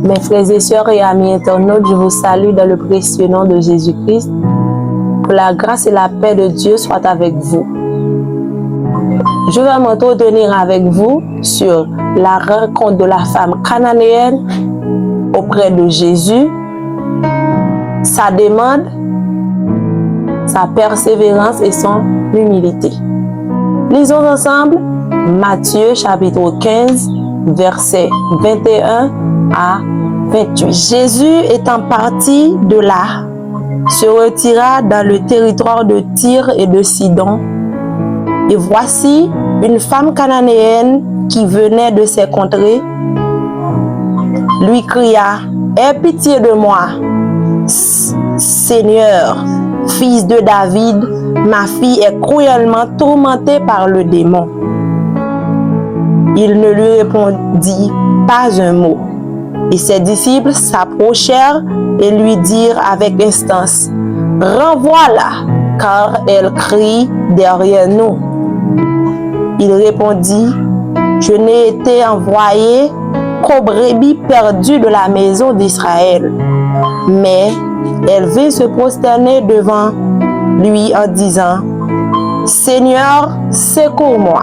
Mes frères et sœurs et amis internautes, je vous salue dans le précieux nom de Jésus-Christ. Que la grâce et la paix de Dieu soient avec vous. Je vais m'entretenir avec vous sur la rencontre de la femme cananéenne auprès de Jésus, sa demande, sa persévérance et son humilité. Lisons ensemble Matthieu chapitre 15, versets 21 à 28. Jésus étant parti de là, se retira dans le territoire de Tyr et de Sidon. Et voici une femme cananéenne qui venait de ces contrées, lui cria: Aie pitié de moi, Seigneur, fils de David, ma fille est cruellement tourmentée par le démon. Il ne lui répondit pas un mot. Et ses disciples s'approchèrent et lui dirent avec instance: Renvoie-la, car elle crie derrière nous. Il répondit: Je n'ai été envoyé qu'aux brebis perdues de la maison d'Israël. Mais elle vint se prosterner devant lui en disant: Seigneur, secours-moi.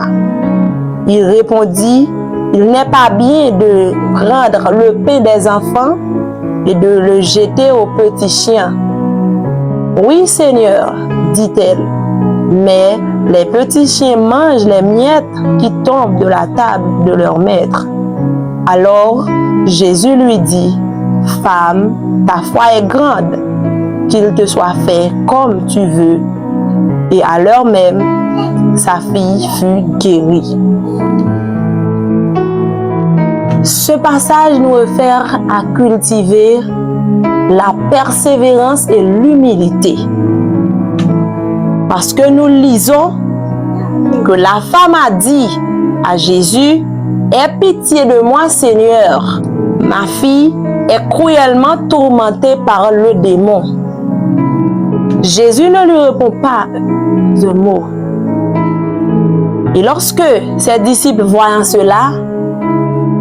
Il répondit: Il n'est pas bien de prendre le pain des enfants et de le jeter aux petits chiens. Oui, Seigneur, dit-elle, mais les petits chiens mangent les miettes qui tombent de la table de leur maître. Alors Jésus lui dit: Femme, ta foi est grande, qu'il te soit fait comme tu veux. Et à l'heure même, sa fille fut guérie. Ce passage nous réfère à cultiver la persévérance et l'humilité. Parce que nous lisons que la femme a dit à Jésus: Aie pitié de moi, Seigneur, ma fille est cruellement tourmentée par le démon. Jésus ne lui répond pas un mot. Et lorsque ses disciples voyant cela,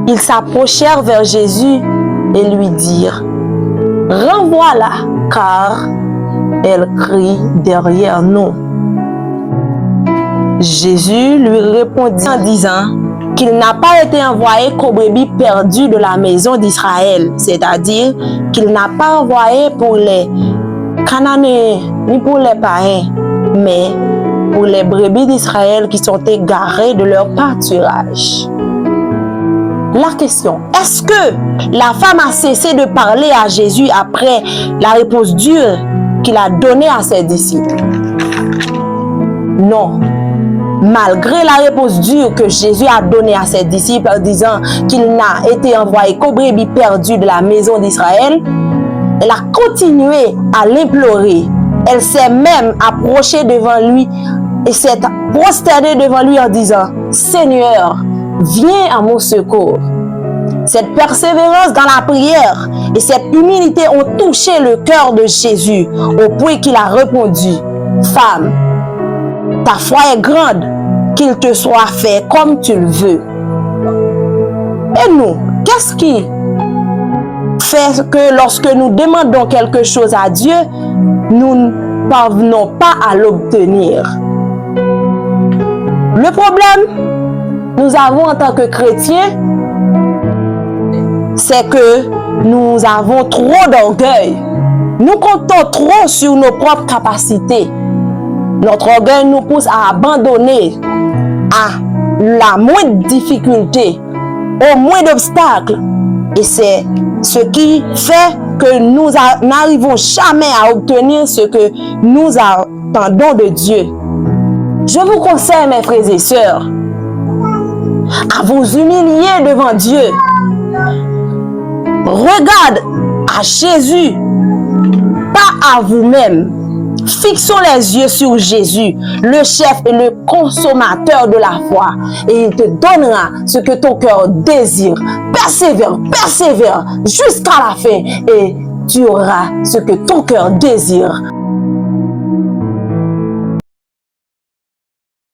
ils s'approchèrent vers Jésus et lui dirent: Renvoie-la, car elle crie derrière nous. Jésus lui répondit en disant qu'il n'a pas été envoyé qu'aux brebis perdues de la maison d'Israël, c'est-à-dire qu'il n'a pas envoyé pour les Cananéens ni pour les païens, mais pour les brebis d'Israël qui sont égarées de leur pâturage. La question: est-ce que la femme a cessé de parler à Jésus après la réponse dure qu'il a donnée à ses disciples? Non. Malgré la réponse dure que Jésus a donnée à ses disciples en disant qu'il n'a été envoyé qu'aux brebis perdues de la maison d'Israël, elle a continué à l'implorer. Elle s'est même approchée devant lui et s'est prosternée devant lui en disant: Seigneur, viens à mon secours. Cette persévérance dans la prière et cette humilité ont touché le cœur de Jésus au point qu'il a répondu: Femme, ta foi est grande, qu'il te soit fait comme tu le veux. Et nous, qu'est-ce qui fait que lorsque nous demandons quelque chose à Dieu, nous ne parvenons pas à l'obtenir? Le problème, nous avons en tant que chrétiens, c'est que nous avons trop d'orgueil. Nous comptons trop sur nos propres capacités. Notre orgueil nous pousse à abandonner à la moindre difficulté, au moindre obstacle. Et c'est ce qui fait que nous n'arrivons jamais à obtenir ce que nous attendons de Dieu. Je vous conseille, mes frères et sœurs, à vous humilier devant Dieu. Regarde à Jésus, pas à vous-même. Fixons les yeux sur Jésus, le chef et le consommateur de la foi, et il te donnera ce que ton cœur désire. Persévère, persévère jusqu'à la fin, et tu auras ce que ton cœur désire.